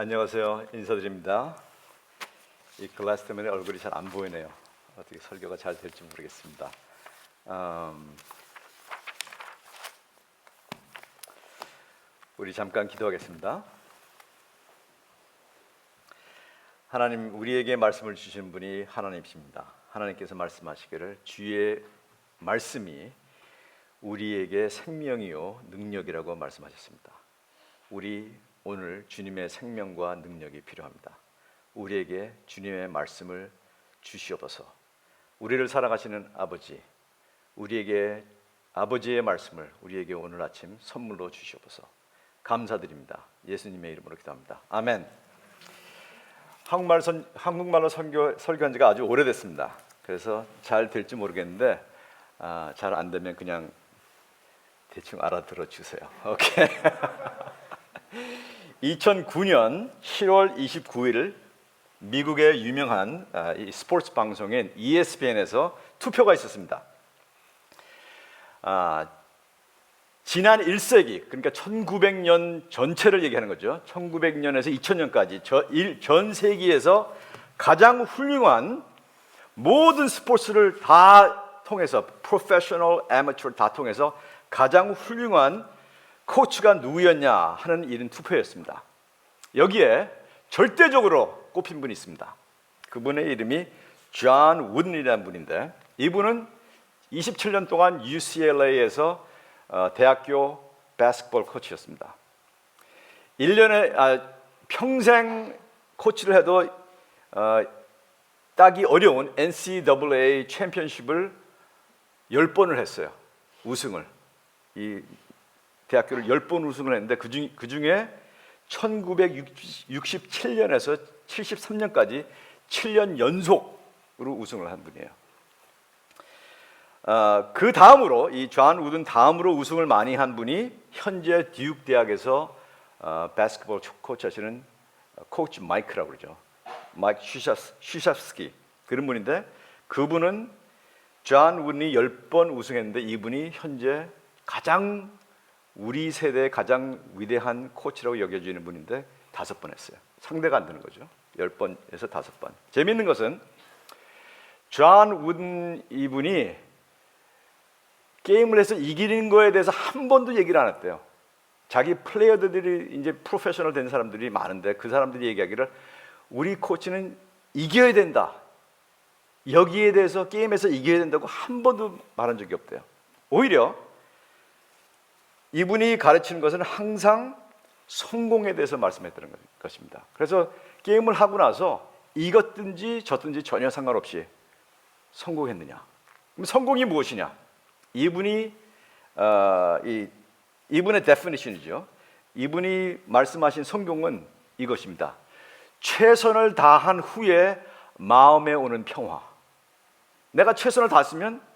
안녕하세요. 인사드립니다. 이 글라스 때문에 얼굴이 잘 안 보이네요. 어떻게 설교가 잘 될지 모르겠습니다. 우리 잠깐 기도하겠습니다. 하나님, 우리에게 말씀을 주시는 분이 하나님이십니다. 하나님께서 말씀하시기를 주의 말씀이 우리에게 생명이요 능력이라고 말씀하셨습니다. 우리 오늘 주님의 생명과 능력이 필요합니다. 우리에게 주님의 말씀을 주시옵소서. 우리를 사랑하시는 아버지, 우리에게 아버지의 말씀을 우리에게 오늘 아침 선물로 주시옵소서. 감사드립니다. 예수님의 이름으로 기도합니다. 아멘. 한국말로 설교한 지가 아주 오래됐습니다. 그래서 잘 될지 모르겠는데 잘 안 되면 그냥 대충 알아들어 주세요. 오케이. 2009년 10월 29일 미국의 유명한 이 스포츠 방송인 ESPN에서 투표가 있었습니다. 지난 1세기, 그러니까 1900년 전체를 얘기하는 거죠. 1900년에서 2000년까지 전 세계에서 가장 훌륭한 모든 스포츠를 다 통해서 프로페셔널, 아마추어 다 통해서 가장 훌륭한 코치가 누구였냐 하는 이런 투표였습니다. 여기에 절대적으로 꼽힌 분이 있습니다. 그분의 이름이 존 우든이라는 분인데, 이분은 27년 동안 UCLA에서 대학교 바스켓볼 코치였습니다. 1년에 평생 코치를 해도 따기 어려운 NCAA 챔피언십을 10번을 했어요. 우승을. 이 대학교를 10번 우승을 했는데 그 중에 1967년에서 73년까지 7년 연속으로 우승을 한 분이에요. 그 다음으로 이 존 우든 다음으로 우승을 많이 한 분이 현재 듀크 대학에서 바스켓볼 코치 하시는 코치 마이크라고 그러죠. 마이크 슈샤스키 그런 분인데, 그분은 존 우든이 10번 우승했는데 이분이 현재 가장 우리 세대의 가장 위대한 코치라고 여겨지는 분인데 5번 했어요. 상대가 안 되는 거죠. 10번에서 5번. 재미있는 것은 존 우든 이분이 게임을 해서 이기는 거에 대해서 한 번도 얘기를 안 했대요. 자기 플레이어들이 이제 프로페셔널 된 사람들이 많은데 그 사람들이 얘기하기를 우리 코치는 이겨야 된다. 여기에 대해서 게임에서 이겨야 된다고 한 번도 말한 적이 없대요. 오히려 이분이 가르치는 것은 항상 성공에 대해서 말씀했다는 것입니다. 그래서 게임을 하고 나서 이겼든지 졌든지 전혀 상관없이 성공했느냐. 그럼 성공이 무엇이냐? 이분의 definition이죠. 이분이 말씀하신 성공은 이것입니다. 최선을 다한 후에 마음에 오는 평화. 내가 최선을 다했으면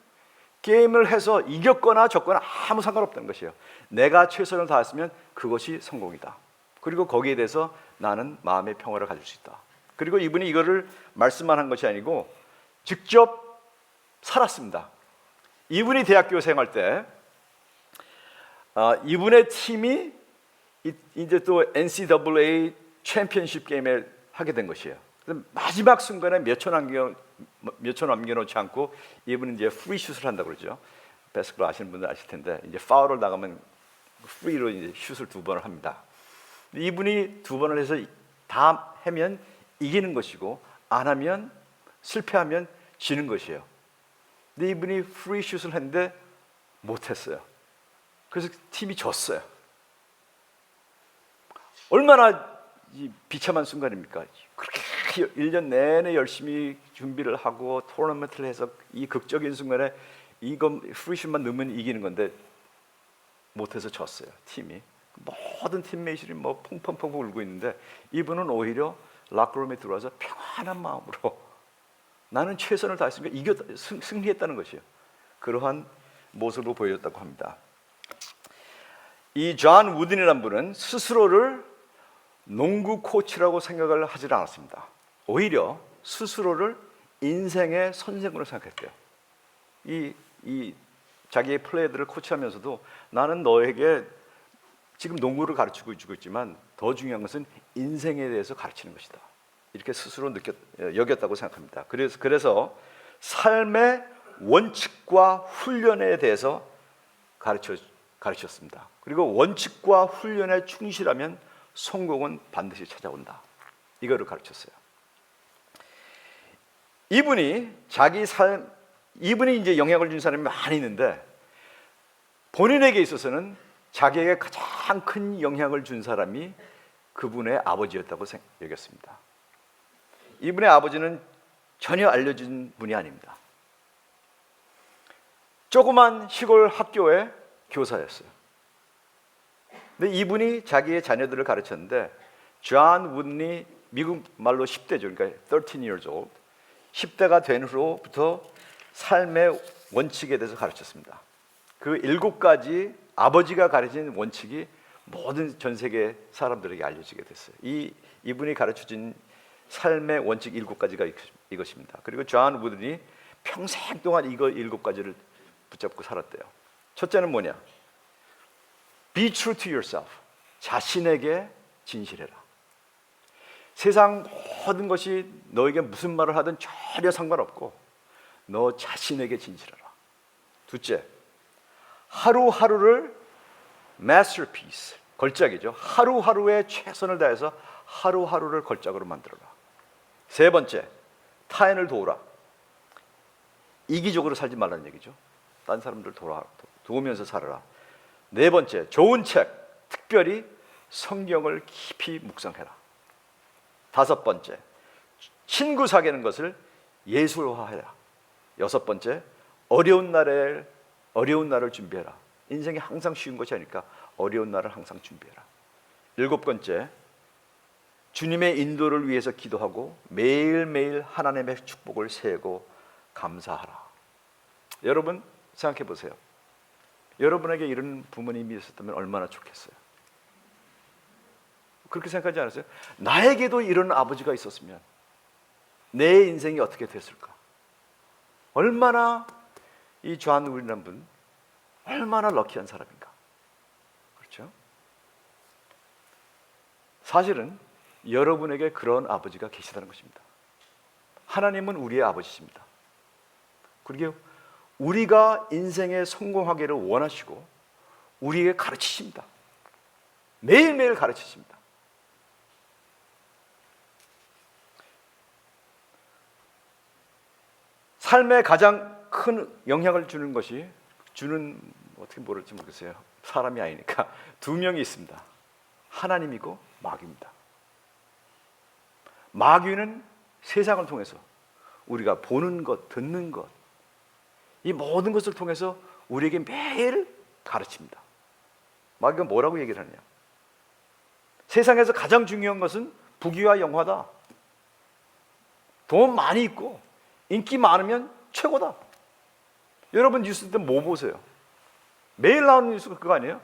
게임을 해서 이겼거나 졌거나 아무 상관없다는 것이에요. 내가 최선을 다했으면 그것이 성공이다. 그리고 거기에 대해서 나는 마음의 평화를 가질 수 있다. 그리고 이분이 이거를 말씀만 한 것이 아니고 직접 살았습니다. 이분이 대학교 생활 때 이분의 팀이 이제 또 NCAA 챔피언십 게임을 하게 된 것이에요. 마지막 순간에 몇 초 남겨놓지 않고 이분은 이제 프리슛을 한다고 그러죠. 바스켓볼 아시는 분들 아실 텐데 이제 파울을 나가면 프리로 이제 슛을 2번을 합니다. 이분이 2번을 해서 다 하면 이기는 것이고 안 하면 실패하면 지는 것이에요. 근데 이분이 프리슛을 했는데 못했어요. 그래서 팀이 졌어요. 얼마나 비참한 순간입니까? 그렇게 1년 내내 열심히 준비를 하고 토너먼트를 해서 이 극적인 순간에 이거 프리슛만 넣으면 이기는 건데 못해서 졌어요. 팀이. 모든 팀메이트들이 뭐 펑펑펑 울고 있는데 이분은 오히려 락커룸에 들어와서 평안한 마음으로 나는 최선을 다했으니까 승리했다는 것이에요. 그러한 모습으로 보여줬다고 합니다. 이 존 우든이라는 분은 스스로를 농구 코치라고 생각을 하지 않았습니다. 오히려 스스로를 인생의 선생으로 생각했대요. 이 자기의 플레이들을 코치하면서도 나는 너에게 지금 농구를 가르치고 있지만 더 중요한 것은 인생에 대해서 가르치는 것이다. 이렇게 스스로 여겼다고 생각합니다. 그래서 삶의 원칙과 훈련에 대해서 가르쳤습니다. 그리고 원칙과 훈련에 충실하면 성공은 반드시 찾아온다. 이거를 가르쳤어요. 이분이 이제 영향을 준 사람이 많이 있는데 본인에게 있어서는 자기에게 가장 큰 영향을 준 사람이 그분의 아버지였다고 여겼습니다. 이분의 아버지는 전혀 알려진 분이 아닙니다. 조그만 시골 학교의 교사였어요. 근데 이분이 자기의 자녀들을 가르쳤는데 존 우드니, 미국 말로 10대죠. 그러니까 13 years old. 10대가 된 후로부터 삶의 원칙에 대해서 가르쳤습니다. 그 7가지 아버지가 가르친 원칙이 모든 전 세계 사람들에게 알려지게 됐어요. 이분이 가르쳐준 삶의 원칙 7가지가 이것입니다. 그리고 존 우드니 평생 동안 이거 7가지를 붙잡고 살았대요. 첫째는 뭐냐? Be true to yourself. 자신에게 진실해라. 세상 모든 것이 너에게 무슨 말을 하든 전혀 상관없고 너 자신에게 진실하라. 둘째, 하루하루를 masterpiece, 걸작이죠. 하루하루에 최선을 다해서 하루하루를 걸작으로 만들어라. 세 번째, 타인을 도우라. 이기적으로 살지 말라는 얘기죠. 딴 사람들 도우면서 살아라. 네 번째, 좋은 책, 특별히 성경을 깊이 묵상해라. 다섯 번째, 친구 사귀는 것을 예술화해라. 여섯 번째, 어려운 날을 준비해라. 인생이 항상 쉬운 것이 아니니까 어려운 날을 항상 준비해라. 일곱 번째, 주님의 인도를 위해서 기도하고 매일매일 하나님의 축복을 세고 감사하라. 여러분 생각해 보세요. 여러분에게 이런 부모님이 있었다면 얼마나 좋겠어요. 그렇게 생각하지 않았어요? 나에게도 이런 아버지가 있었으면 내 인생이 어떻게 됐을까? 얼마나 이 존 우드니라는 분 얼마나 럭키한 사람인가? 그렇죠? 사실은 여러분에게 그런 아버지가 계시다는 것입니다. 하나님은 우리의 아버지십니다. 그리고 우리가 인생에 성공하기를 원하시고 우리에게 가르치십니다. 매일매일 가르치십니다. 삶에 가장 큰 영향을 주는 것이 어떻게 모를지 모르겠어요. 사람이 아니니까 두 명이 있습니다. 하나님이고 마귀입니다. 마귀는 세상을 통해서 우리가 보는 것, 듣는 것, 이 모든 것을 통해서 우리에게 매일 가르칩니다. 마귀가 뭐라고 얘기를 하느냐? 세상에서 가장 중요한 것은 부귀와 영화다. 돈 많이 있고 인기 많으면 최고다. 여러분 뉴스 때 뭐 보세요? 매일 나오는 뉴스가 그거 아니에요?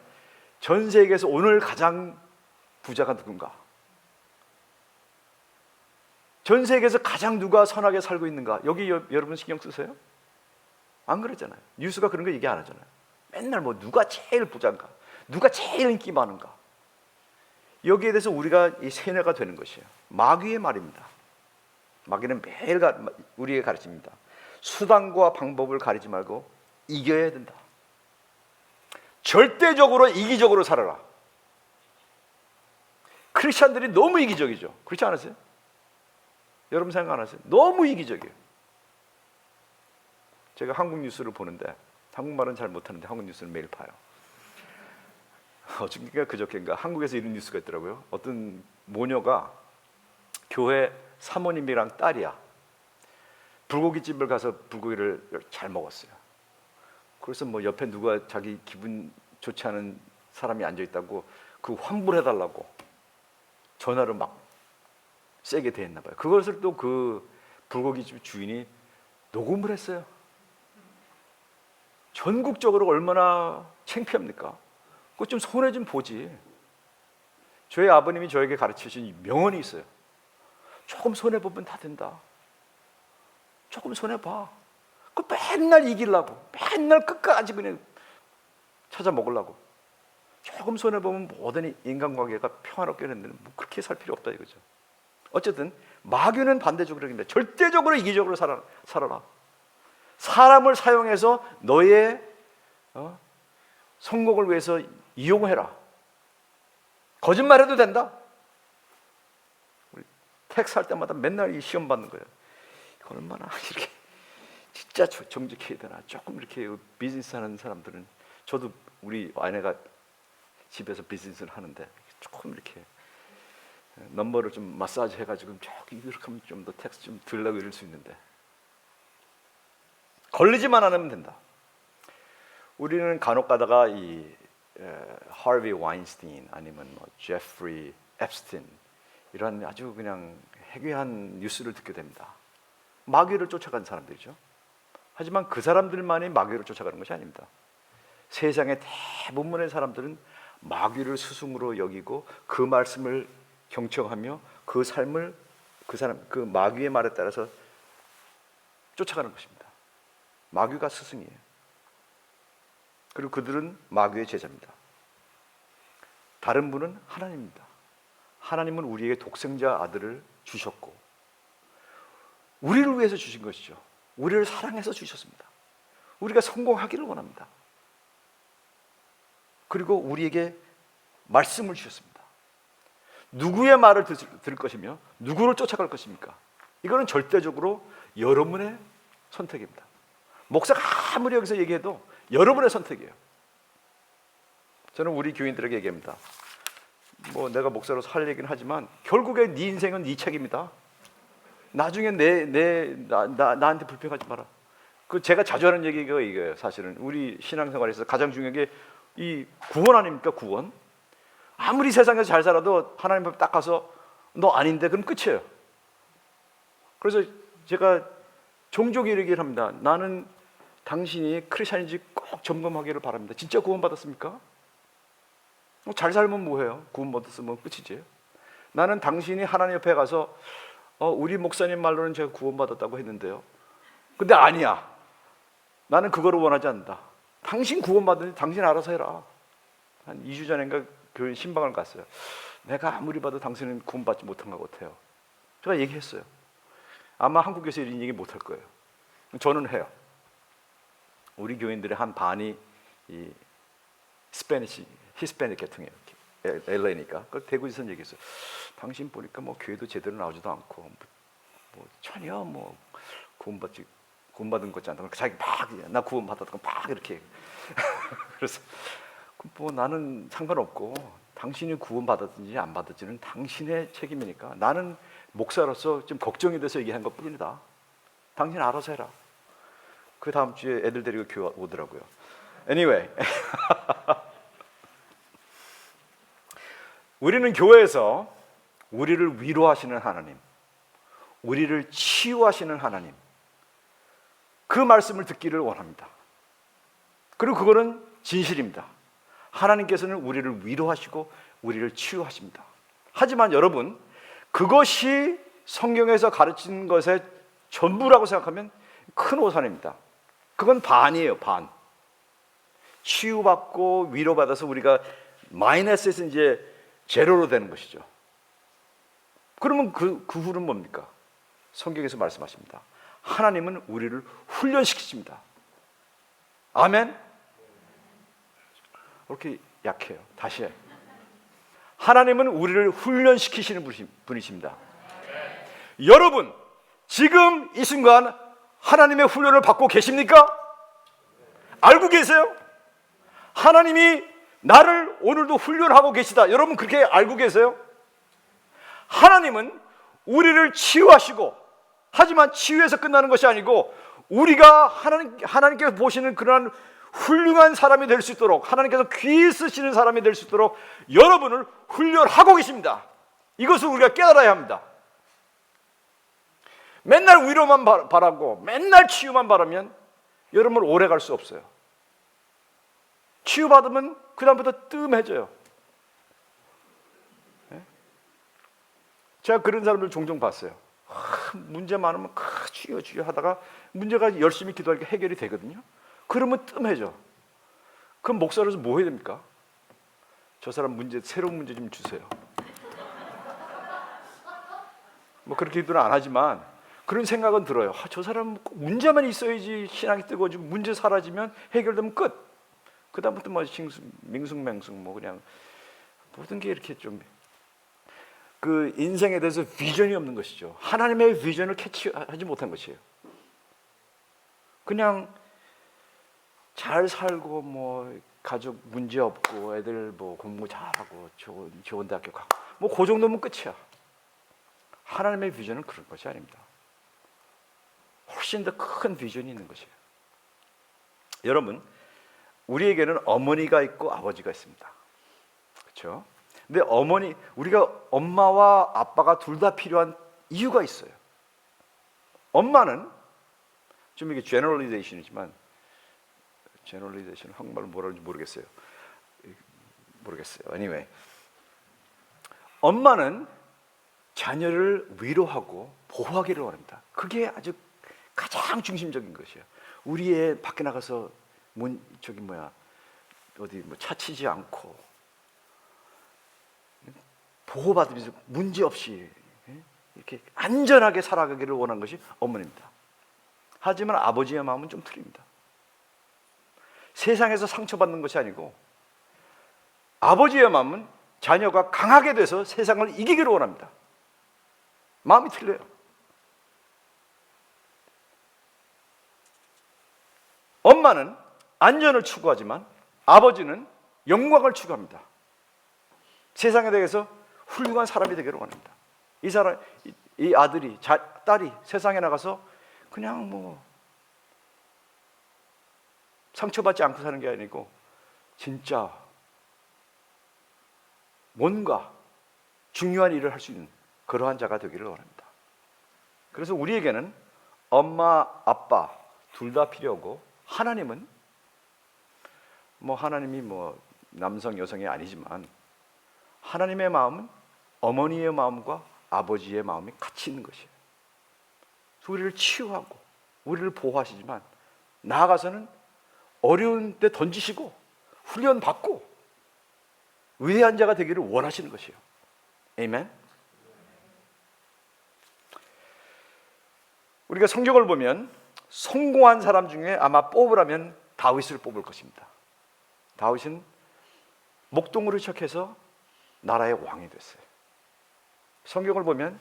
전 세계에서 오늘 가장 부자가 누군가? 전 세계에서 가장 누가 선하게 살고 있는가? 여기 여러분 신경 쓰세요? 안 그러잖아요. 뉴스가 그런 거 얘기 안 하잖아요. 맨날 뭐 누가 제일 부자인가? 누가 제일 인기 많은가? 여기에 대해서 우리가 이 세뇌가 되는 것이에요. 마귀의 말입니다. 마귀는 매일 우리에게 가르칩니다. 수단과 방법을 가리지 말고 이겨야 된다. 절대적으로 이기적으로 살아라. 크리스찬들이 너무 이기적이죠. 그렇지 않으세요? 여러분 생각 안 하세요? 너무 이기적이에요. 제가 한국 뉴스를 보는데 한국말은 잘 못하는데 한국 뉴스를 매일 봐요. 어저께인가 그저께인가 한국에서 이런 뉴스가 있더라고요. 어떤 모녀가 교회 사모님이랑 딸이야. 불고기집을 가서 불고기를 잘 먹었어요. 그래서 뭐 옆에 누가 자기 기분 좋지 않은 사람이 앉아있다고 그 환불해달라고 전화를 막 세게 대했나 봐요. 그것을 또 그 불고기집 주인이 녹음을 했어요. 전국적으로 얼마나 창피합니까? 그거 좀 손해 좀 보지. 저희 아버님이 저에게 가르치신 명언이 있어요. 조금 손해보면 다 된다. 조금 손해봐. 그 맨날 이기려고 맨날 끝까지 그냥 찾아 먹으려고 조금 손해보면 모든 인간관계가 평화롭게 되는데 뭐 그렇게 살 필요 없다 이거죠. 어쨌든 마귀는 반대적으로 그럽니다. 절대적으로 이기적으로 살아라. 사람을 사용해서 너의 성공을 위해서 이용해라. 거짓말해도 된다. 우리 택스 할 때마다 맨날 이 시험 받는 거예요. 이거 얼마나 이렇게 진짜 정직해야 되나. 조금 이렇게 비즈니스 하는 사람들은, 저도 우리 아내가 집에서 비즈니스를 하는데 조금 이렇게 넘버를 좀 마사지 해가지고 저기 이렇게 하면 좀 더 텍스트 좀 들려고 이럴 수 있는데, 걸리지만 않으면 된다. 우리는 간혹 가다가 이 하비 와인스타인 아니면 뭐 제프리 앱스틴 이런 아주 그냥 해괴한 뉴스를 듣게 됩니다. 마귀를 쫓아간 사람들이죠. 하지만 그 사람들만이 마귀를 쫓아가는 것이 아닙니다. 세상의 대부분의 사람들은 마귀를 스승으로 여기고 그 말씀을 경청하며 그 삶을 그 마귀의 말에 따라서 쫓아가는 것입니다. 마귀가 스승이에요. 그리고 그들은 마귀의 제자입니다. 다른 분은 하나님입니다. 하나님은 우리에게 독생자 아들을 주셨고 우리를 위해서 주신 것이죠. 우리를 사랑해서 주셨습니다. 우리가 성공하기를 원합니다. 그리고 우리에게 말씀을 주셨습니다. 누구의 말을 들을 것이며 누구를 쫓아갈 것입니까? 이거는 절대적으로 여러분의 선택입니다. 목사가 아무리 여기서 얘기해도 여러분의 선택이에요. 저는 우리 교인들에게 얘기합니다. 뭐 내가 목사로서 할 얘기는 하지만 결국에 네 인생은 네 책임이다. 나중에 나한테 불평하지 마라. 그 제가 자주 하는 얘기가 이거예요. 사실은 우리 신앙생활에서 가장 중요한 게 이 구원 아닙니까? 구원. 아무리 세상에서 잘 살아도 하나님 앞에 딱 가서 너 아닌데 그럼 끝이에요. 그래서 제가 종종 이렇게 합니다. 나는 당신이 크리스찬인지 꼭 점검하기를 바랍니다. 진짜 구원 받았습니까? 잘 살면 뭐해요? 구원 받았으면 끝이지. 나는 당신이 하나님 옆에 가서 우리 목사님 말로는 제가 구원 받았다고 했는데요. 근데 아니야. 나는 그거를 원하지 않는다. 당신 구원 받으니 당신 알아서 해라. 한 2주 전인가 교회 신방을 갔어요. 내가 아무리 봐도 당신은 구원 받지 못한 것 같아요. 제가 얘기했어요. 아마 한국에서 이런 얘기 못할 거예요. 저는 해요. 우리 교인들의 한 반이 이 히스패닉 계통이에요. LA니까. 그 대구에서 얘기했어요. 당신 보니까 뭐 교회도 제대로 나오지도 않고 뭐 전혀 뭐 구원 받은 것지 않다고 자기 나 구원 받았다고 막 이렇게. 그래서 뭐 나는 상관없고 당신이 구원 받았든지 안 받았지는 당신의 책임이니까 나는 목사로서 좀 걱정이 돼서 얘기한 것뿐이다. 당신 알아서 해라. 그 다음 주에 애들 데리고 교회 오더라고요. Anyway, 우리는 교회에서 우리를 위로하시는 하나님, 우리를 치유하시는 하나님, 그 말씀을 듣기를 원합니다. 그리고 그거는 진실입니다. 하나님께서는 우리를 위로하시고 우리를 치유하십니다. 하지만 여러분, 그것이 성경에서 가르치는 것의 전부라고 생각하면 큰 오산입니다. 그건 반이에요, 반. 치유받고 위로받아서 우리가 마이너스에서 이제 제로로 되는 것이죠. 그러면 그 후는 뭡니까? 성경에서 말씀하십니다. 하나님은 우리를 훈련시키십니다. 아멘? 이렇게 약해요. 다시 해. 하나님은 우리를 훈련시키시는 분이십니다. 여러분, 지금 이 순간 하나님의 훈련을 받고 계십니까? 알고 계세요? 하나님이 나를 오늘도 훈련하고 계시다. 여러분 그렇게 알고 계세요? 하나님은 우리를 치유하시고, 하지만 치유해서 끝나는 것이 아니고 우리가 하나님께서 보시는 그러한 훌륭한 사람이 될 수 있도록, 하나님께서 귀히 쓰시는 사람이 될 수 있도록 여러분을 훈련하고 계십니다. 이것을 우리가 깨달아야 합니다. 맨날 위로만 바라고 맨날 치유만 바라면 여러분 오래 갈 수 없어요. 치유받으면 그 다음부터 뜸해져요. 제가 그런 사람들 종종 봤어요. 문제 많으면 치유 하다가 문제가 열심히 기도하니까 해결이 되거든요. 그러면 뜸해져. 그럼 목사로서 뭐 해야 됩니까? 저 사람 새로운 문제 좀 주세요. 뭐 그렇게 기도는 안 하지만 그런 생각은 들어요. 저 사람은 꼭 문제만 있어야지 신앙이 뜨거워지고 문제 사라지면 해결되면 끝. 그다음부터 뭐 밍숭맹숭 뭐 그냥 모든 게 이렇게 좀 그 인생에 대해서 비전이 없는 것이죠. 하나님의 비전을 캐치하지 못한 것이에요. 그냥 잘 살고 뭐 가족 문제 없고 애들 뭐 공부 잘하고 좋은 대학교 가고 뭐 그 정도면 끝이야. 하나님의 비전은 그런 것이 아닙니다. 훨씬 더 큰 비전이 있는 것이에요. 여러분, 우리에게는 어머니가 있고 아버지가 있습니다. 그렇죠? 근데 우리가 엄마와 아빠가 둘 다 필요한 이유가 있어요. 엄마는 좀 이게 제너럴리제이션이지만 한국말로 뭐라는지 모르겠어요. Anyway, 엄마는 자녀를 위로하고 보호하기를 원합니다. 그게 아주 가장 중심적인 것이에요. 우리 애 밖에 나가서 어디 차치지 않고 보호받으면서 문제 없이 이렇게 안전하게 살아가기를 원하는 것이 어머니입니다. 하지만 아버지의 마음은 좀 틀립니다. 세상에서 상처받는 것이 아니고 아버지의 마음은 자녀가 강하게 돼서 세상을 이기기를 원합니다. 마음이 틀려요. 엄마는 안전을 추구하지만 아버지는 영광을 추구합니다. 세상에 대해서 훌륭한 사람이 되기를 원합니다. 이 아들이, 딸이 세상에 나가서 그냥 뭐 상처받지 않고 사는 게 아니고 진짜 뭔가 중요한 일을 할 수 있는 그러한 자가 되기를 원합니다. 그래서 우리에게는 엄마, 아빠 둘 다 필요하고 하나님이 남성, 여성이 아니지만 하나님의 마음은 어머니의 마음과 아버지의 마음이 같이 있는 것이에요. 우리를 치유하고 우리를 보호하시지만 나아가서는 어려운 데 던지시고 훈련받고 위대한 자가 되기를 원하시는 것이에요. 아멘. 우리가 성경을 보면 성공한 사람 중에 아마 뽑으라면 다윗을 뽑을 것입니다. 다윗은 목동으로 시작해서 나라의 왕이 됐어요. 성경을 보면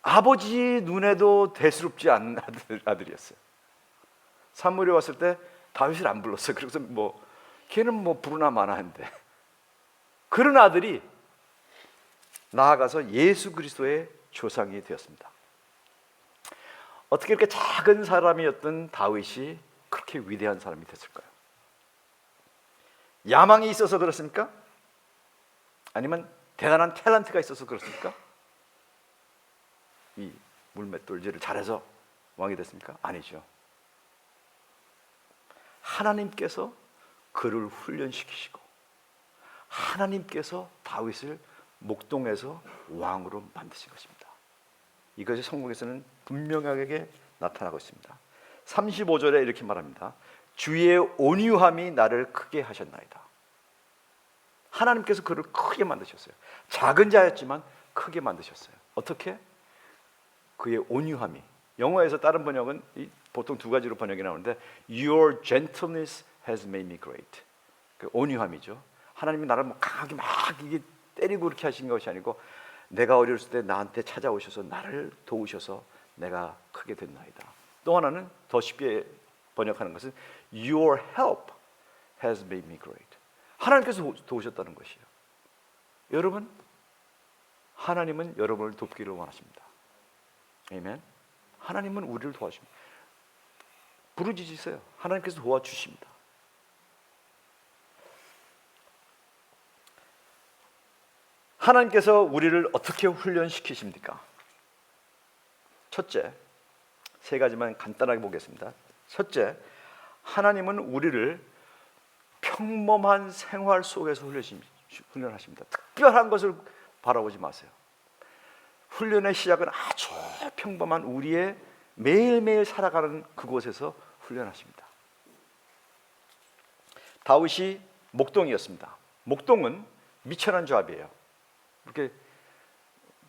아버지 눈에도 대수롭지 않은 아들이었어요. 사무엘이 왔을 때 다윗을 안 불렀어요. 그래서 걔는 부르나 마나 했는데 그런 아들이 나아가서 예수 그리스도의 조상이 되었습니다. 어떻게 이렇게 작은 사람이었던 다윗이 그렇게 위대한 사람이 됐을까요? 야망이 있어서 그렇습니까? 아니면 대단한 탤런트가 있어서 그렇습니까? 이 물맷돌질을 잘해서 왕이 됐습니까? 아니죠. 하나님께서 그를 훈련시키시고 하나님께서 다윗을 목동에서 왕으로 만드신 것입니다. 이것이 성경에서는 분명하게 나타나고 있습니다. 35절에 이렇게 말합니다. 주의 온유함이 나를 크게 하셨나이다. 하나님께서 그를 크게 만드셨어요. 작은 자였지만 크게 만드셨어요. 어떻게? 그의 온유함이. 영어에서 다른 번역은 보통 두 가지로 번역이 나오는데 Your gentleness has made me great. 그 온유함이죠. 하나님이 나를 강하게 막 이게 때리고 그렇게 하신 것이 아니고 내가 어렸을 때 나한테 찾아오셔서 나를 도우셔서 내가 크게 됐나이다. 또 하나는 더 쉽게 번역하는 것은 Your help has made me great. 하나님께서 도우셨다는 것이에요. 여러분, 하나님은 여러분을 돕기를 원하십니다. 아멘. 하나님은 우리를 도와줍니다. 부르짖으세요. 하나님께서 도와주십니다. 하나님께서 우리를 어떻게 훈련시키십니까? 첫째, 세 가지만 간단하게 보겠습니다. 첫째, 하나님은 우리를 평범한 생활 속에서 훈련하십니다. 특별한 것을 바라보지 마세요. 훈련의 시작은 아주 평범한 우리의 매일매일 살아가는 그곳에서 훈련하십니다. 다윗이 목동이었습니다. 목동은 미천한 조합이에요. 이렇게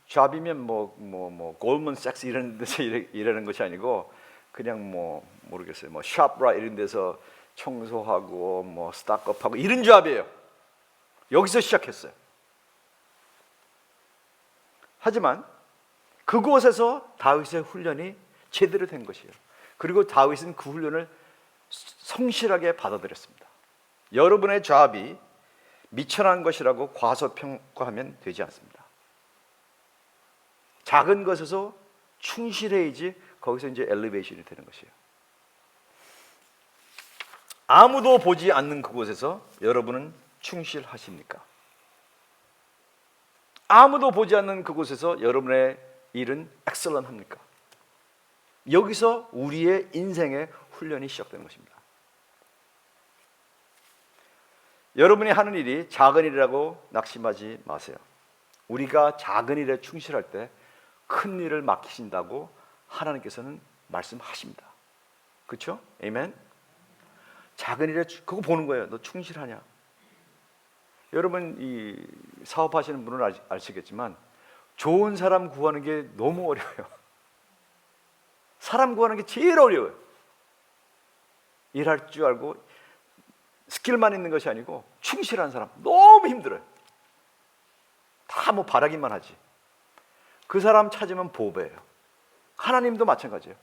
조합이면 골먼삭스 이런 데서 일하는 것이 아니고 그냥 모르겠어요. 샵라 이런 데서 청소하고 스타트업하고 이런 조합이에요. 여기서 시작했어요. 하지만 그곳에서 다윗의 훈련이 제대로 된 것이에요. 그리고 다윗은 그 훈련을 성실하게 받아들였습니다. 여러분의 조합이 미천한 것이라고 과소평가하면 되지 않습니다. 작은 것에서 충실해야지 거기서 이제 엘리베이션이 되는 것이에요. 아무도 보지 않는 그곳에서 여러분은 충실하십니까? 아무도 보지 않는 그곳에서 여러분의 일은 엑셀런합니까? 여기서 우리의 인생의 훈련이 시작되는 것입니다. 여러분이 하는 일이 작은 일이라고 낙심하지 마세요. 우리가 작은 일에 충실할 때 큰 일을 맡기신다고 하나님께서는 말씀하십니다. 그렇죠? 아멘. 작은 일에 그거 보는 거예요. 너 충실하냐? 여러분 이 사업하시는 분은 아시겠지만 좋은 사람 구하는 게 너무 어려워요. 사람 구하는 게 제일 어려워요. 일할 줄 알고 스킬만 있는 것이 아니고 충실한 사람 너무 힘들어요. 다 바라기만 하지. 그 사람 찾으면 보배예요. 하나님도 마찬가지예요.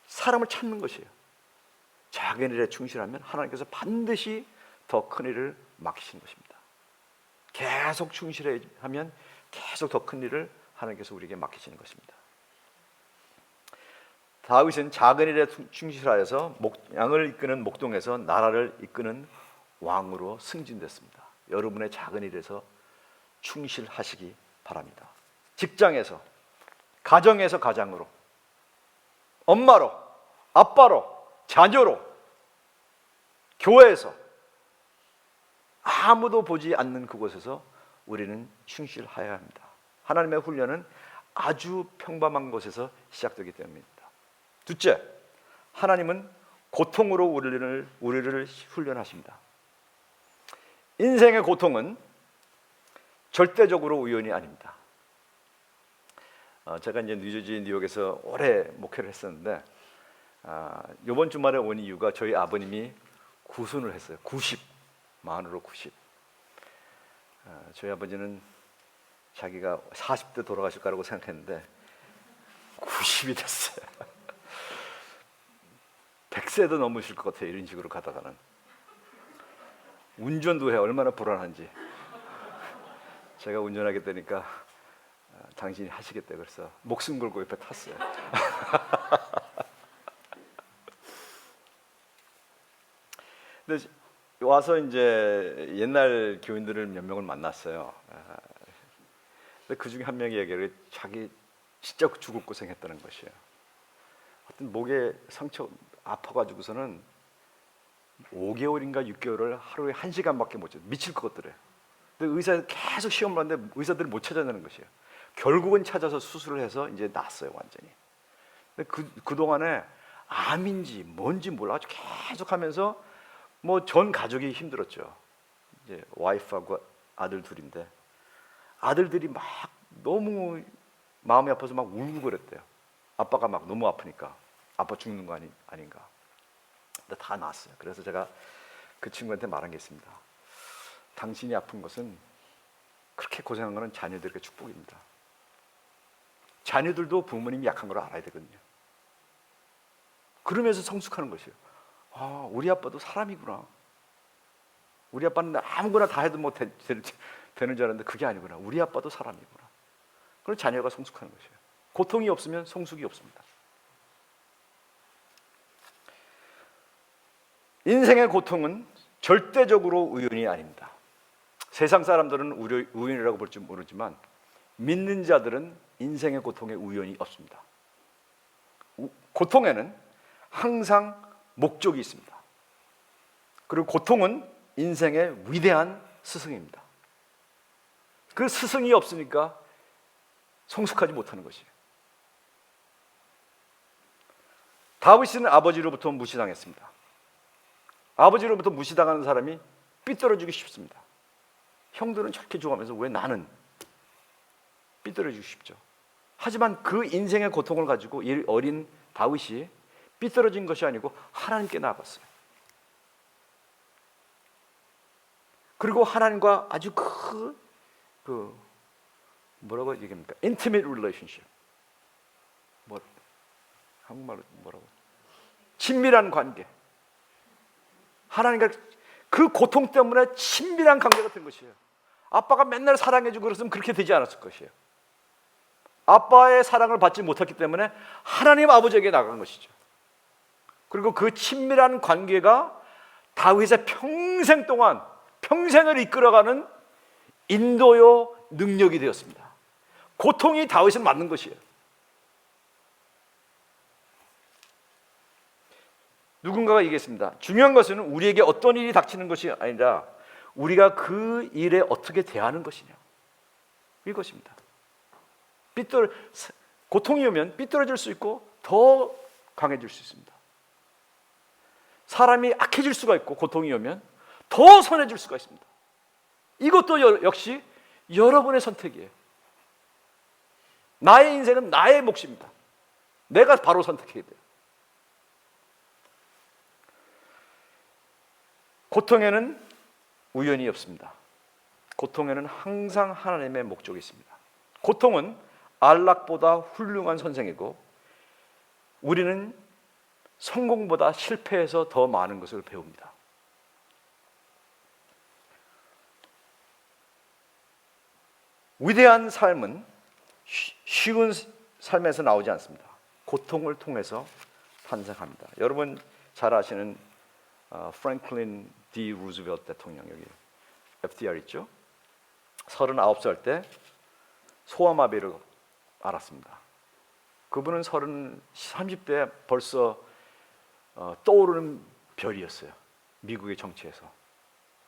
사람을 찾는 것이에요. 작은 일에 충실하면 하나님께서 반드시 더 큰 일을 맡기시는 것입니다. 계속 충실하면 계속 더 큰 일을 하나님께서 우리에게 맡기시는 것입니다. 다윗은 작은 일에 충실하여서 양을 이끄는 목동에서 나라를 이끄는 왕으로 승진됐습니다. 여러분의 작은 일에서 충실하시기 바랍니다. 직장에서, 가정에서 가장으로, 엄마로, 아빠로, 자녀로, 교회에서 아무도 보지 않는 그곳에서 우리는 충실해야 합니다. 하나님의 훈련은 아주 평범한 곳에서 시작되기 때문입니다. 둘째, 하나님은 고통으로 우리를 훈련하십니다. 인생의 고통은 절대적으로 우연이 아닙니다. 제가 이제 뉴저지, 뉴욕에서 오래 목회를 했었는데 이번 주말에 온 이유가 저희 아버님이 구순을 했어요. 90, 만으로 90. 저희 아버지는 자기가 40대 돌아가실 거라고 생각했는데 90이 됐어요. 100세도 넘으실 것 같아요. 이런 식으로 가다가는. 운전도 해. 얼마나 불안한지. 제가 운전하게 되니까 당신이 하시겠다 그래서 목숨 걸고 옆에 탔어요. 근데 와서 이제 옛날 교인들을 몇 명을 만났어요. 근데 그 중에 한 명이 얘기를 자기 진짜 죽을 고생했다는 것이에요. 하여튼 목에 상처 아파가지고서는 5개월인가 6개월을 하루에 1시간밖에 못 자요. 미칠 것 같더래요. 근데 의사 계속 시험을 하는데 의사들이 못 찾아내는 것이에요. 결국은 찾아서 수술을 해서 이제 낫어요, 완전히. 근데 그 동안에 암인지 뭔지 몰라가지고 계속하면서 전 가족이 힘들었죠. 이제 와이프하고 아들 둘인데 아들들이 막 너무 마음이 아파서 막 울고 그랬대요. 아빠가 막 너무 아프니까 아빠 죽는 거 아닌가. 근데 다 나았어요. 그래서 제가 그 친구한테 말한 게 있습니다. 당신이 아픈 것은 그렇게 고생한 것은 자녀들에게 축복입니다. 자녀들도 부모님이 약한 걸 알아야 되거든요. 그러면서 성숙하는 것이에요. 아, 우리 아빠도 사람이구나. 우리 아빠는 아무거나 다 해도 되는 줄 알았는데 그게 아니구나. 우리 아빠도 사람이구나. 그럼 자녀가 성숙하는 것이에요. 고통이 없으면 성숙이 없습니다. 인생의 고통은 절대적으로 우연이 아닙니다. 세상 사람들은 우연이라고 볼지 모르지만 믿는 자들은 인생의 고통에 우연이 없습니다. 고통에는 항상 목적이 있습니다. 그리고 고통은 인생의 위대한 스승입니다. 그 스승이 없으니까 성숙하지 못하는 것이에요. 다윗은 아버지로부터 무시당했습니다. 아버지로부터 무시당하는 사람이 삐뚤어지기 쉽습니다. 형들은 저렇게 좋아하면서 왜 나는 삐뚤어지고 싶죠. 하지만 그 인생의 고통을 가지고 이 어린 다윗이 삐뚤어진 것이 아니고 하나님께 나아갔어요. 그리고 하나님과 아주 뭐라고 얘기합니까? intimate relationship. 한국말로 뭐라고? 친밀한 관계. 하나님과 그 고통 때문에 친밀한 관계가 된 것이에요. 아빠가 맨날 사랑해주고 그랬으면 그렇게 되지 않았을 것이에요. 아빠의 사랑을 받지 못했기 때문에 하나님 아버지에게 나간 것이죠. 그리고 그 친밀한 관계가 다윗의 평생 동안 평생을 이끌어가는 인도요 능력이 되었습니다. 고통이 다윗을 맞는 것이에요. 누군가가 얘기했습니다. 중요한 것은 우리에게 어떤 일이 닥치는 것이 아니라 우리가 그 일에 어떻게 대하는 것이냐, 이것입니다. 고통이 오면 삐뚤어질 수 있고 더 강해질 수 있습니다. 사람이 악해질 수가 있고 고통이 오면 더 선해질 수가 있습니다. 이것도 역시 여러분의 선택이에요. 나의 인생은 나의 몫입니다. 내가 바로 선택해야 돼요. 고통에는 우연이 없습니다. 고통에는 항상 하나님의 목적이 있습니다. 고통은 안락보다 훌륭한 선생이고 우리는 성공보다 실패에서 더 많은 것을 배웁니다. 위대한 삶은 쉬운 삶에서 나오지 않습니다. 고통을 통해서 탄생합니다. 여러분 잘 아시는 프랭클린 D 루즈벨트 대통령, 여기 FDR 있죠? 39살 때 소아마비를 앓았습니다. 그분은 30대에 벌써 떠오르는 별이었어요. 미국의 정치에서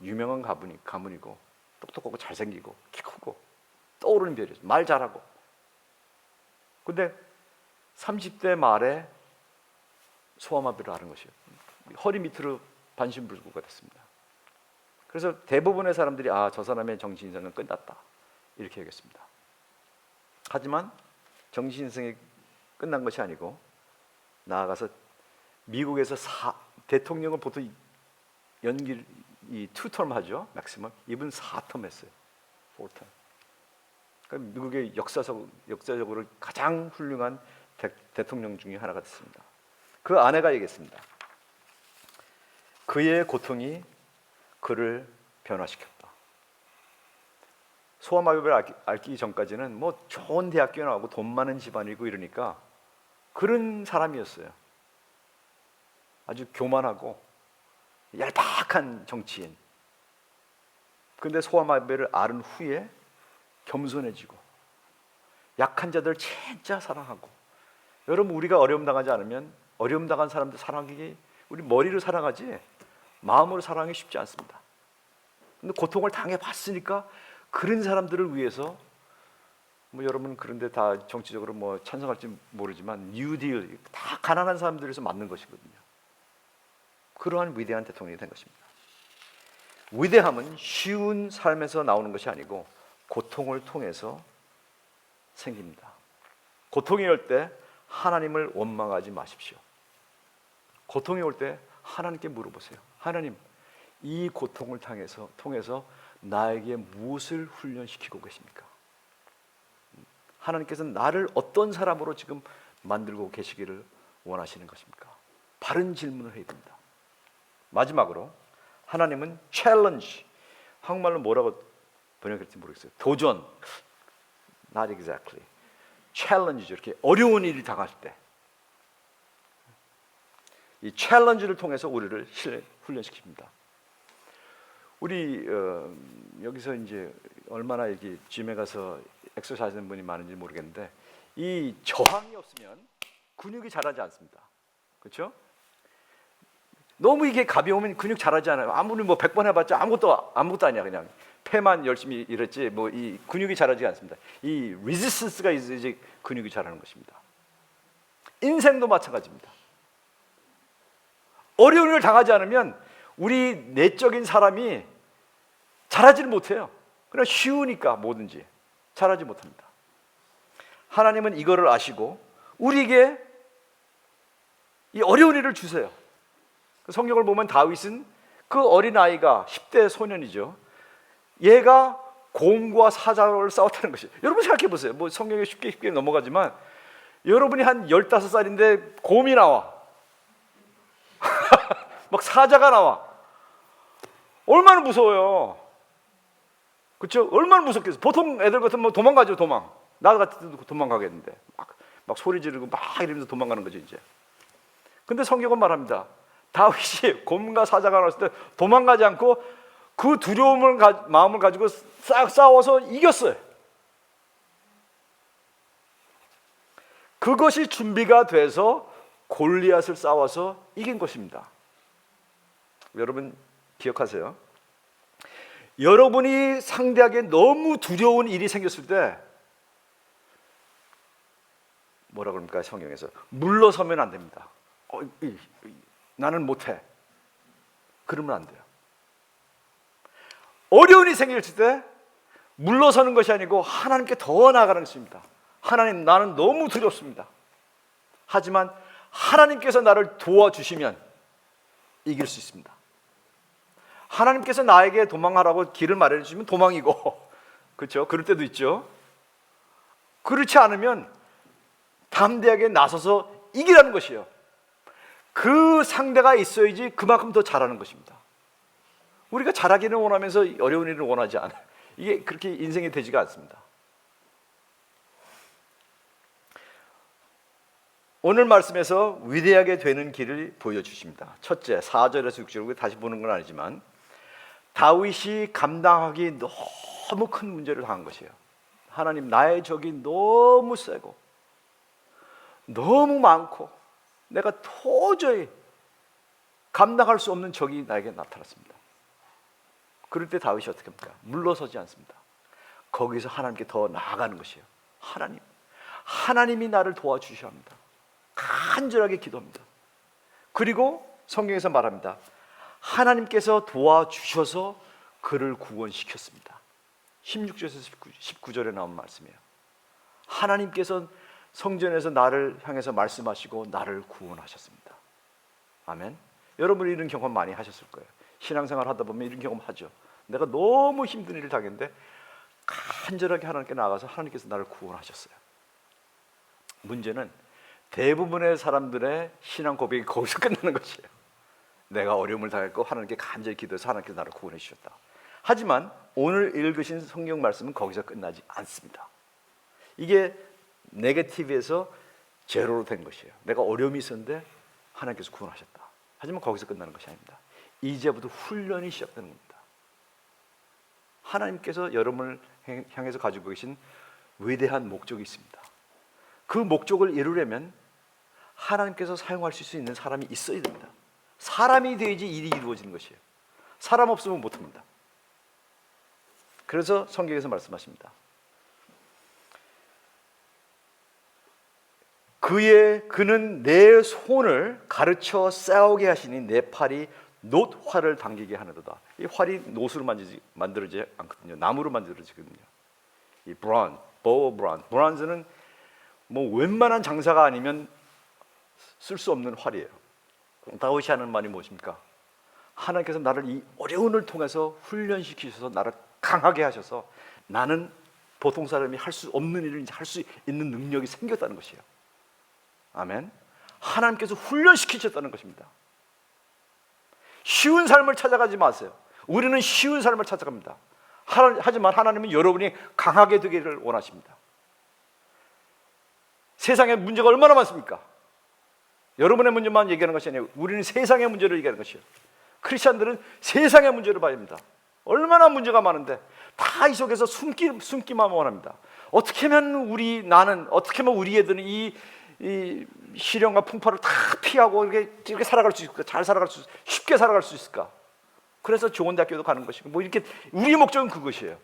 유명한 가문이고 똑똑하고 잘생기고 키 크고 떠오르는 별이었어요. 말 잘하고. 근데 30대 말에 소아마비를 앓은 것이에요. 허리 밑으로 반신불구가 됐습니다. 그래서 대부분의 사람들이 저 사람의 정치 인생은 끝났다 이렇게 얘기했습니다. 하지만 정치 인생이 끝난 것이 아니고 나아가서 미국에서 대통령을 보통 연기 투텀 하죠. 맥시멈. 이분 4텀 했어요. 4텀. 그러니까 미국의 역사적으로 가장 훌륭한 대통령 중에 하나가 됐습니다. 그 아내가 얘기했습니다. 그의 고통이 그를 변화시켰다. 소아마비를 앓기 전까지는 뭐 좋은 대학교 나오고 돈 많은 집안이고 이러니까 그런 사람이었어요. 아주 교만하고 얄팍한 정치인. 근데 소아마비를 앓은 후에 겸손해지고 약한 자들 진짜 사랑하고. 여러분 우리가 어려움 당하지 않으면 어려움 당한 사람들 사랑하기, 우리 머리로 사랑하지 마음으로 사랑하기 쉽지 않습니다. 근데 고통을 당해봤으니까 그런 사람들을 위해서 여러분 그런데 다 정치적으로 찬성할지 모르지만 뉴딜 다 가난한 사람들에서 맞는 것이거든요. 그러한 위대한 대통령이 된 것입니다. 위대함은 쉬운 삶에서 나오는 것이 아니고 고통을 통해서 생깁니다. 고통이 올 때 하나님을 원망하지 마십시오. 고통이 올 때 하나님께 물어보세요. 하나님, 이 고통을 통해서 나에게 무엇을 훈련시키고 계십니까? 하나님께서 나를 어떤 사람으로 지금 만들고 계시기를 원하시는 것입니까? 바른 질문을 해야 됩니다. 마지막으로 하나님은 챌린지, 한국말로 뭐라고 번역할지 모르겠어요. 도전, not exactly. 챌린지죠. 이렇게 어려운 일이 당할 때 이 챌린지를 통해서 우리를 훈련시킵니다. 우리 여기서 이제 얼마나 이렇게 짐에 가서 엑서사이즈 하는 분이 많은지 모르겠는데 이 저항이 없으면 근육이 자라지 않습니다. 그렇죠? 너무 이게 가벼우면 근육 자라지 않아요. 아무리 100번 해봤자 아무것도 아니야. 그냥 폐만 열심히 일했지 이 근육이 자라지 않습니다. 이 레지스턴스가 있어야지 근육이 자라는 것입니다. 인생도 마찬가지입니다. 어려운 일을 당하지 않으면 우리 내적인 사람이 자라지를 못해요. 그냥 쉬우니까 뭐든지 잘하지 못합니다. 하나님은 이거를 아시고 우리에게 이 어려운 일을 주세요. 성경을 보면 다윗은 그 어린아이가 10대 소년이죠. 얘가 곰과 사자를 싸웠다는 것이에요. 여러분 생각해 보세요. 뭐 성경에 쉽게 넘어가지만 여러분이 한 15살인데 곰이 나와. 막 사자가 나와. 얼마나 무서워요. 그렇죠? 얼마나 무섭겠어요. 보통 애들 같으면 뭐 도망가죠. 도망. 나 같은 때도 도망가겠는데 막 소리 지르고 막 이러면서 도망가는 거죠 이제. 근데 성경은 말합니다. 다윗이 곰과 사자가 나왔을 때 도망가지 않고 그 두려움을 마음을 가지고 싹 싸워서 이겼어요. 그것이 준비가 돼서 골리앗을 싸워서 이긴 것입니다. 여러분 기억하세요. 여러분이 상대하기에 너무 두려운 일이 생겼을 때 뭐라 그럽니까? 성경에서 물러서면 안 됩니다. 나는 못해. 그러면 안 돼요. 어려운 일이 생겼을 때 물러서는 것이 아니고 하나님께 더 나아가는 것입니다. 하나님, 나는 너무 두렵습니다. 하지만 하나님께서 나를 도와주시면 이길 수 있습니다. 하나님께서 나에게 도망하라고 길을 마련해 주시면 도망이고, 그렇죠? 그럴 때도 있죠. 그렇지 않으면 담대하게 나서서 이기라는 것이에요. 그 상대가 있어야지 그만큼 더 잘하는 것입니다. 우리가 잘하기는 원하면서 어려운 일을 원하지 않아요. 이게 그렇게 인생이 되지가 않습니다. 오늘 말씀에서 위대하게 되는 길을 보여주십니다. 첫째, 4절에서 6절, 다시 보는 건 아니지만 다윗이 감당하기 너무 큰 문제를 당한 것이에요. 하나님, 나의 적이 너무 세고 너무 많고 내가 도저히 감당할 수 없는 적이 나에게 나타났습니다. 그럴 때 다윗이 어떻게 합니까? 물러서지 않습니다. 거기서 하나님께 더 나아가는 것이에요. 하나님이 나를 도와주셔야 합니다. 간절하게 기도합니다. 그리고 성경에서 말합니다. 하나님께서 도와주셔서 그를 구원시켰습니다. 16절에서 19절에 나온 말씀이에요. 하나님께서 성전에서 나를 향해서 말씀하시고 나를 구원하셨습니다. 아멘. 여러분 이런 경험 많이 하셨을 거예요. 신앙생활 하다 보면 이런 경험 하죠. 내가 너무 힘든 일을 당했는데 간절하게 하나님께 나가서 하나님께서 나를 구원하셨어요. 문제는 대부분의 사람들의 신앙 고백이 거기서 끝나는 것이에요. 내가 어려움을 당했고 하나님께 간절히 기도해서 하나님께서 나를 구원해 주셨다. 하지만 오늘 읽으신 성경 말씀은 거기서 끝나지 않습니다. 이게 네거티브에서 제로로 된 것이에요. 내가 어려움이 있었는데 하나님께서 구원하셨다. 하지만 거기서 끝나는 것이 아닙니다. 이제부터 훈련이 시작되는 겁니다. 하나님께서 여러분을 향해서 가지고 계신 위대한 목적이 있습니다. 그 목적을 이루려면 하나님께서 사용할 수 있는 사람이 있어야 됩니다. 사람이 되어야지 일이 이루어지는 것이에요. 사람 없으면 못합니다. 그래서 성경에서 말씀하십니다. 그는 내 손을 가르쳐 싸우게 하시니 내 팔이 놋활을 당기게 하느도다. 이 활이 놋으로 만들어지지 않거든요. 나무로 만들어지거든요. 이 브론즈는 뭐 웬만한 장사가 아니면 쓸 수 없는 활이에요. 다윗이 하는 말이 무엇입니까? 하나님께서 나를 이 어려움을 통해서 훈련시키셔서 나를 강하게 하셔서 나는 보통 사람이 할 수 없는 일을 할 수 있는 능력이 생겼다는 것이에요. 아멘. 하나님께서 훈련시키셨다는 것입니다. 쉬운 삶을 찾아가지 마세요. 우리는 쉬운 삶을 찾아갑니다. 하지만 하나님은 여러분이 강하게 되기를 원하십니다. 세상에 문제가 얼마나 많습니까? 여러분의 문제만 얘기하는 것이 아니에요. 우리는 세상의 문제를 얘기하는 것이에요. 크리스찬들은 세상의 문제를 봐야 합니다. 얼마나 문제가 많은데 다 이 속에서 숨기만 원합니다. 어떻게 하면 어떻게 하면 우리 애들은 이 시련과 풍파를 다 피하고 이렇게 살아갈 수 있을까? 쉽게 살아갈 수 있을까? 그래서 좋은 대학교도 가는 것이고 뭐 이렇게 우리의 목적은 그것이에요.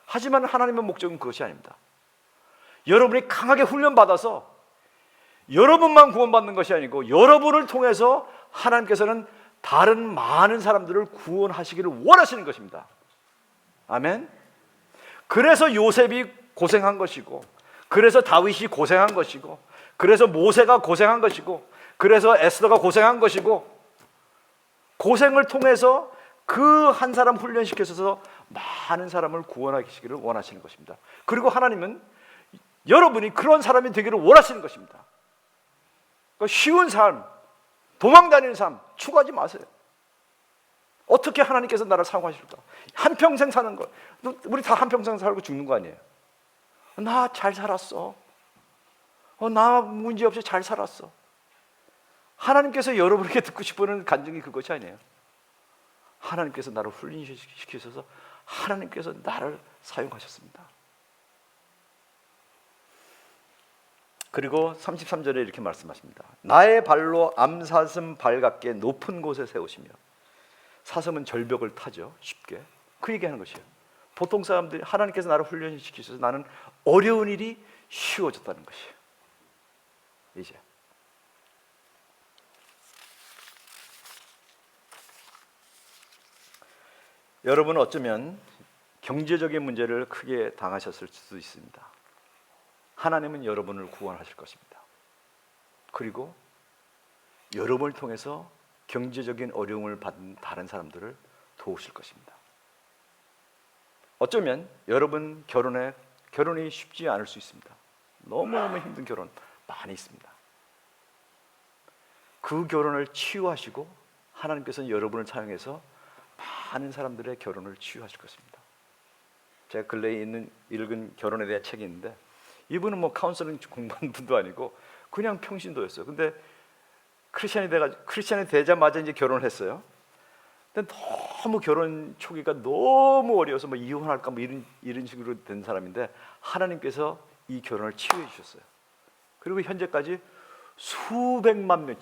하지만 하나님의 목적은 그것이 아닙니다. 여러분이 강하게 훈련받아서 여러분만 구원받는 것이 아니고 여러분을 통해서 하나님께서는 다른 많은 사람들을 구원하시기를 원하시는 것입니다. 아멘. 그래서 요셉이 고생한 것이고, 그래서 다윗이 고생한 것이고, 그래서 모세가 고생한 것이고, 그래서 에스더가 고생한 것이고, 고생을 통해서 그 한 사람 훈련시켜서 많은 사람을 구원하시기를 원하시는 것입니다. 그리고 하나님은 여러분이 그런 사람이 되기를 원하시는 것입니다. 그러니까 쉬운 삶, 도망 다니는 삶 추구하지 마세요. 어떻게 하나님께서 나를 사용하실까? 한평생 사는 거, 우리 다 한평생 살고 죽는 거 아니에요? 나 잘 살았어. 나 문제없이 잘 살았어. 하나님께서 여러분에게 듣고 싶어하는 간증이 그것이 아니에요. 하나님께서 나를 훈련시키셔서 하나님께서 나를 사용하셨습니다. 그리고 33절에 이렇게 말씀하십니다. 나의 발로 암사슴 발 같게 높은 곳에 세우시며, 사슴은 절벽을 타죠. 쉽게. 그 얘기하는 것이에요. 보통 사람들이 하나님께서 나를 훈련시키셔서 나는 어려운 일이 쉬워졌다는 것이에요. 이제 여러분은 어쩌면 경제적인 문제를 크게 당하셨을 수도 있습니다. 하나님은 여러분을 구원하실 것입니다. 그리고 여러분을 통해서 경제적인 어려움을 받은 다른 사람들을 도우실 것입니다. 어쩌면 여러분 결혼이 쉽지 않을 수 있습니다. 너무너무 힘든 결혼 많이 있습니다. 그 결혼을 치유하시고 하나님께서는 여러분을 사용해서 많은 사람들의 결혼을 치유하실 것입니다. 제가 근래에 읽은 결혼에 대한 책이 있는데, 이분은 뭐 카운슬링 공부한 분도 아니고 그냥 평신도였어요. 근데 크리스찬이 되자마자 이제 결혼을 했어요. 근데 너무 결혼 초기가 너무 어려워서 뭐 이혼할까 뭐 이런 식으로 된 사람인데, 하나님께서 이 결혼을 치유해 주셨어요. 그리고 현재까지 수백만 명,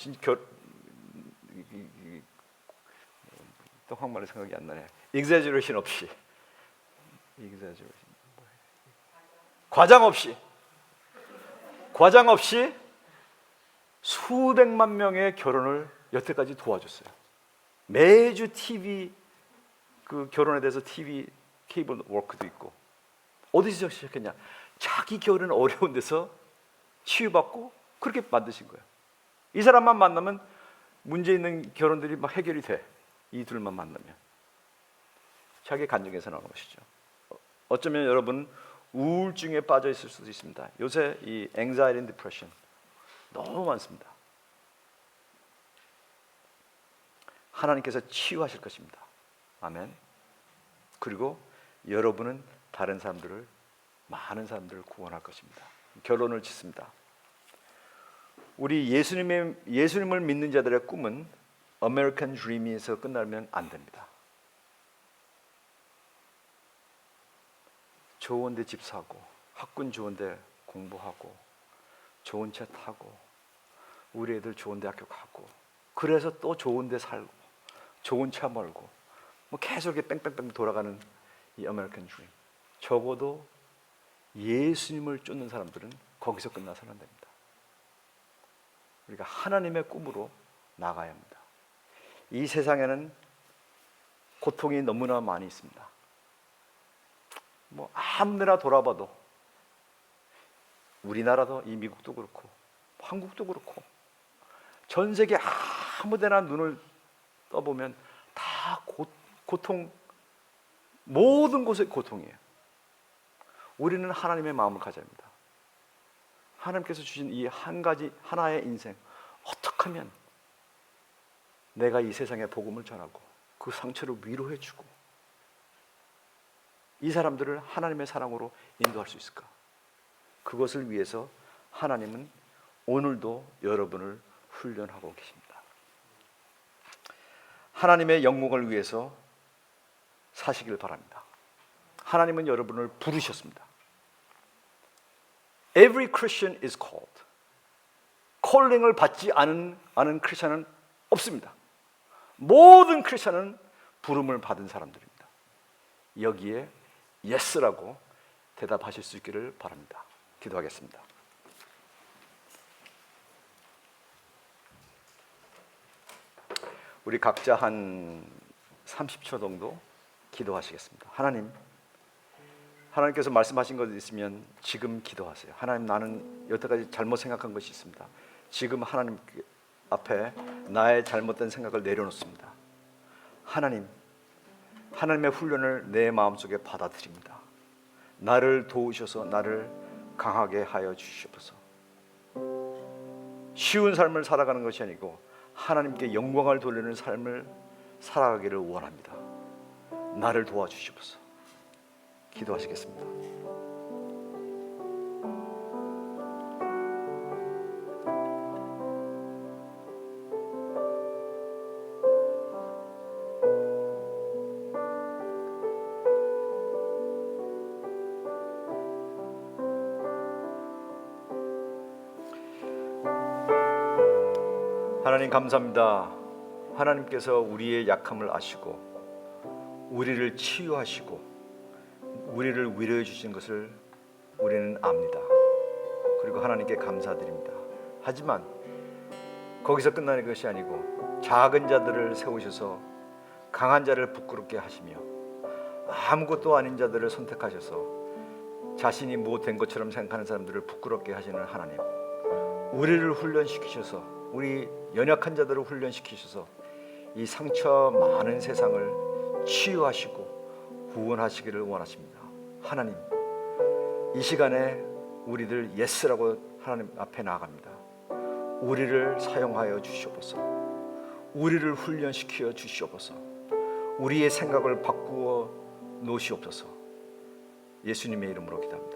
또 한국말로 생각이 안 나네. exaggeration 없이, 과장 없이 수백만 명의 결혼을 여태까지 도와줬어요. 매주 TV 그 결혼에 대해서 TV 케이블 워크도 있고. 어디서 시작했냐? 자기 결혼 어려운 데서 치유받고 그렇게 만드신 거예요. 이 사람만 만나면 문제 있는 결혼들이 막 해결이 돼. 이 둘만 만나면. 자기 간증에서 나오는 것이죠. 어쩌면 여러분 우울증에 빠져 있을 수도 있습니다. 요새 이 anxiety and depression 너무 많습니다. 하나님께서 치유하실 것입니다. 아멘. 그리고 여러분은 많은 사람들을 구원할 것입니다. 결론을 짓습니다. 우리 예수님을 믿는 자들의 꿈은 아메리칸 드림에서 끝나면 안 됩니다. 좋은 데 집 사고, 학군 좋은 데 공부하고, 좋은 차 타고, 우리 애들 좋은 대학교 가고, 그래서 또 좋은 데 살고, 좋은 차 몰고, 뭐 계속 이렇게 뺑뺑뺑 돌아가는 이 아메리칸 드림. 적어도 예수님을 쫓는 사람들은 거기서 끝나서는 안 됩니다. 우리가 하나님의 꿈으로 나가야 합니다. 이 세상에는 고통이 너무나 많이 있습니다. 뭐 아무데나 돌아봐도, 우리나라도, 이 미국도 그렇고 한국도 그렇고 전 세계 아무데나 눈을 떠보면 다 고통, 모든 곳에 고통이에요. 우리는 하나님의 마음을 가져야 합니다. 하나님께서 주신 이 하나의 인생, 어떻게 하면 내가 이 세상에 복음을 전하고 그 상처를 위로해주고 이 사람들을 하나님의 사랑으로 인도할 수 있을까? 그것을 위해서 하나님은 오늘도 여러분을 훈련하고 계십니다. 하나님의 영광을 위해서 사시길 바랍니다. 하나님은 여러분을 부르셨습니다. Every Christian is called. 콜링을 받지 않은 크리스천은 없습니다. 모든 크리스천은 부름을 받은 사람들입니다. 여기에 예스라고 대답하실 수 있기를 바랍니다. 기도하겠습니다. 우리 각자 한 30초 정도 기도하시겠습니다. 하나님께서 말씀하신 것 있으면 지금 기도하세요. 하나님, 나는 여태까지 잘못 생각한 것이 있습니다. 지금 하나님 앞에 나의 잘못된 생각을 내려놓습니다. 하나님, 하나님의 훈련을 내 마음속에 받아들입니다. 나를 도우셔서 나를 강하게 하여 주시옵소서. 쉬운 삶을 살아가는 것이 아니고 하나님께 영광을 돌리는 삶을 살아가기를 원합니다. 나를 도와주시옵소서. 기도하시겠습니다. 하나님 감사합니다. 하나님께서 우리의 약함을 아시고 우리를 치유하시고 우리를 위로해 주신 것을 우리는 압니다. 그리고 하나님께 감사드립니다. 하지만 거기서 끝나는 것이 아니고 작은 자들을 세우셔서 강한 자를 부끄럽게 하시며 아무것도 아닌 자들을 선택하셔서 자신이 못된 것처럼 생각하는 사람들을 부끄럽게 하시는 하나님, 우리를 훈련시키셔서 우리 연약한 자들을 훈련시키셔서 이 상처 많은 세상을 치유하시고 구원하시기를 원하십니다. 하나님, 이 시간에 우리들 예스라고 하나님 앞에 나아갑니다. 우리를 사용하여 주시옵소서. 우리를 훈련시켜 주시옵소서. 우리의 생각을 바꾸어 놓으시옵소서. 예수님의 이름으로 기도합니다.